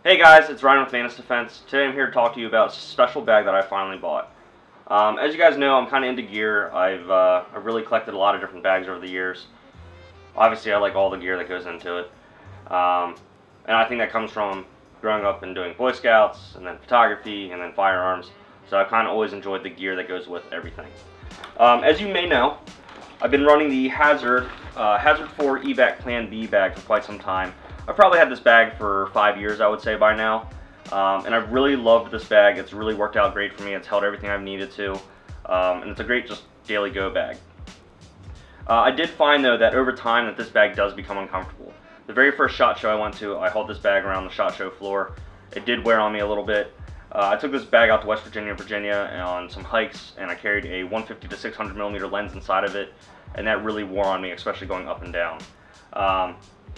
Hey guys, it's Ryan with Mantis Defense. Today I'm here to talk to you about a special bag that I finally bought. As you guys know, I'm kind of into gear. I've really collected a lot of different bags over the years. Obviously, I like all the gear that goes into it. And I think that comes from growing up and doing Boy Scouts, and then photography, and then firearms. So I kind of always enjoyed the gear that goes with everything. As you may know, I've been running the Hazard 4 evac Plan B bag for quite some time. I've probably had this bag for 5 years, I would say, by now. And I've really loved this bag. It's really worked out great for me. It's held everything I've needed to. And it's a great just daily go bag. I did find, though, that over time that this bag does become uncomfortable. The very first SHOT Show I went to, I hauled this bag around the SHOT Show floor. It did wear on me a little bit. I took this bag out to West Virginia and Virginia on some hikes, and I carried a 150 to 600 millimeter lens inside of it, and that really wore on me, especially going up and down.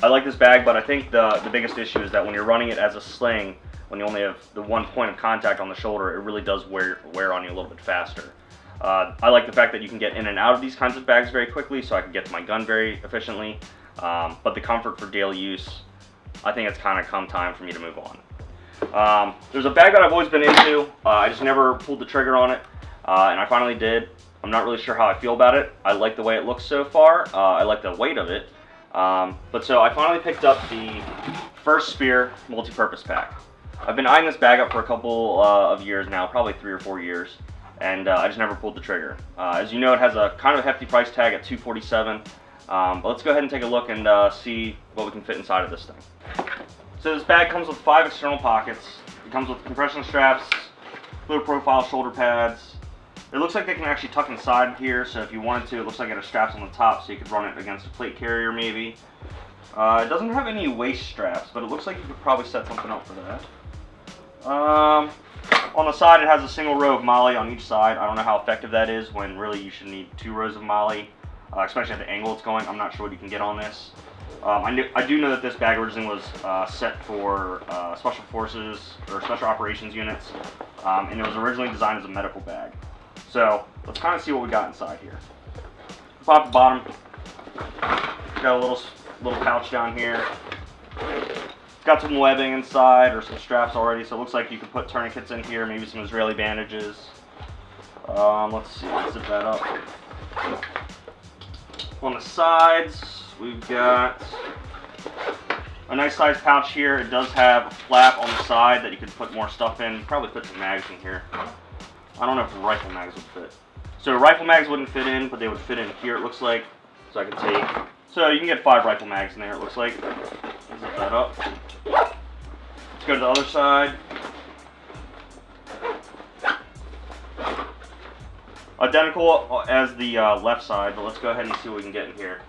I like this bag, but I think the biggest issue is that when you're running it as a sling, when you only have the one point of contact on the shoulder, it really does wear on you a little bit faster. I like the fact that you can get in and out of these kinds of bags very quickly, so I can get to my gun very efficiently. But the comfort for daily use, I think it's kind of come time for me to move on. There's a bag that I've always been into. I just never pulled the trigger on it, and I finally did. I'm not really sure how I feel about it. I like the way it looks so far. I like the weight of it. But so I finally picked up the FirstSpear multi-purpose pack. I've been eyeing this bag up for a couple of years now, probably 3 or 4 years, and I just never pulled the trigger. As you know, it has a kind of hefty price tag at $247. But let's go ahead and take a look and see what we can fit inside of this thing. So this bag comes with 5 external pockets. It comes with compression straps, low profile shoulder pads. It looks like they can actually tuck inside here, so if you wanted to, it looks like it has straps on the top so you could run it against a plate carrier maybe. It doesn't have any waist straps, but it looks like you could probably set something up for that. On the side, it has a single row of MOLLE on each side. I don't know how effective that is when really you should need 2 rows of MOLLE, especially at the angle it's going. I'm not sure what you can get on this. I do know that this bag originally was set for special forces or special operations units, and it was originally designed as a medical bag. So let's kind of see what we got inside here. Pop the bottom. Got a little pouch down here. Got some webbing inside or some straps already, so it looks like you could put tourniquets in here, maybe some Israeli bandages. Let's see, let's zip that up. On the sides, we've got a nice sized pouch here. It does have a flap on the side that you could put more stuff in. Probably put some mags in here. I don't know if rifle mags would fit. So rifle mags wouldn't fit in, but they would fit in here, it looks like. So I can take, so you can get 5 rifle mags in there, it looks like. Zip that up. Let's go to the other side. Identical as the left side, but let's go ahead and see what we can get in here.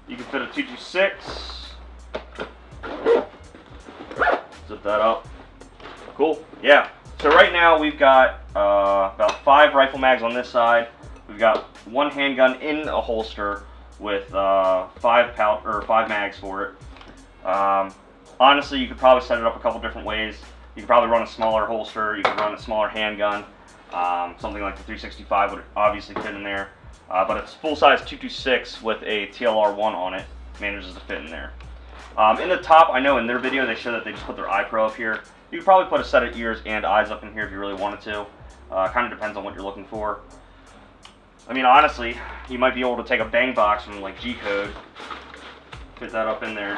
You can fit a 226. Zip that up. Cool. Yeah. So right now we've got about 5 rifle mags on this side. We've got 1 handgun in a holster with 5 mags for it. Honestly, you could probably set it up a couple different ways. You could probably run a smaller holster. You could run a smaller handgun. Something like the 365 would obviously fit in there. But it's full-size 226 with a TLR1 on it. Manages to fit in there. In the top, I know in their video they show that they just put their eye pro up here. You could probably put a set of ears and eyes up in here if you really wanted to. Kind of depends on what you're looking for. I mean, honestly, you might be able to take a bang box from like G-Code, fit that up in there.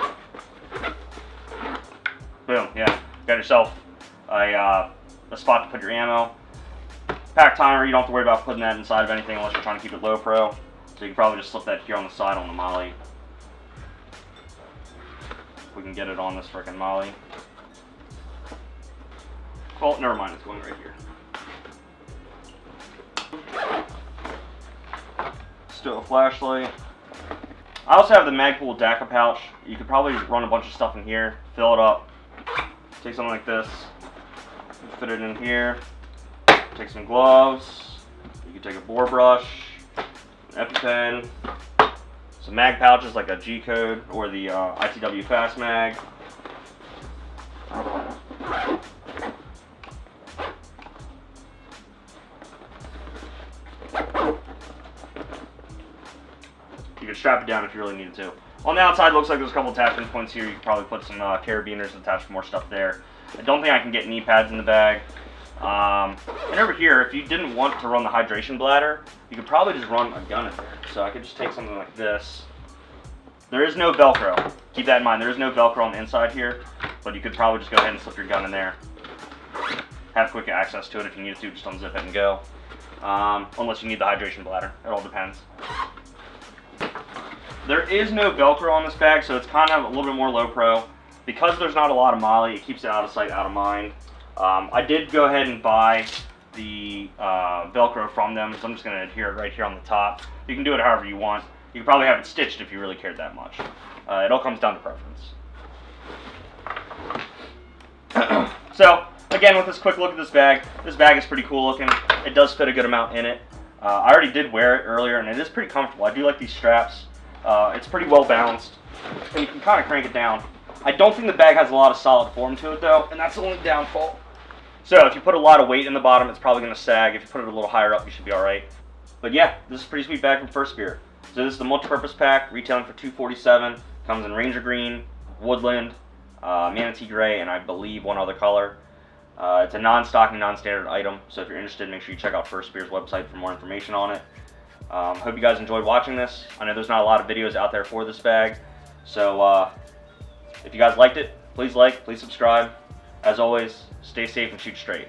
Boom, yeah, got yourself a spot to put your ammo. Pack timer, you don't have to worry about putting that inside of anything unless you're trying to keep it low pro. So you can probably just slip that here on the side on the MOLLE. We can get it on this frickin' MOLLE. Well, never mind, it's going right here. Still a flashlight. I also have the Magpul DACA pouch. You could probably run a bunch of stuff in here, fill it up, take something like this, fit it in here, take some gloves, you could take a bore brush, an EpiPen, some mag pouches like a G-Code or the ITW Fast Mag. You can strap it down if you really needed to. On the outside, it looks like there's a couple attachment points here. You could probably put some carabiners and attach more stuff there. I don't think I can get knee pads in the bag. And over here, if you didn't want to run the hydration bladder, you could probably just run a gun in there. So I could just take something like this. There is no Velcro. Keep that in mind. There is no Velcro on the inside here, but you could probably just go ahead and slip your gun in there. Have quick access to it if you need to, just unzip it and go. Unless you need the hydration bladder. It all depends. There is no Velcro on this bag, so it's kind of a little bit more low pro. Because there's not a lot of MOLLE, it keeps it out of sight, out of mind. I did go ahead and buy the Velcro from them, so I'm just going to adhere it right here on the top. You can do it however you want. You could probably have it stitched if you really cared that much. It all comes down to preference. So, again, with this quick look at this bag is pretty cool looking. It does fit a good amount in it. I already did wear it earlier, and it is pretty comfortable. I do like these straps. It's pretty well balanced, and you can kind of crank it down. I don't think the bag has a lot of solid form to it, though, and that's the only downfall. So if you put a lot of weight in the bottom, it's probably going to sag. If you put it a little higher up, you should be all right. But yeah, this is a pretty sweet bag from FirstSpear. So this is the multi-purpose pack, retailing for $247. Comes in Ranger Green, Woodland, Manatee Gray, and I believe one other color. It's a non-stock and non-standard item, so if you're interested, make sure you check out FirstSpear's website for more information on it. Hope you guys enjoyed watching this. I know there's not a lot of videos out there for this bag, so if you guys liked it, please like, please subscribe. As always, stay safe and shoot straight.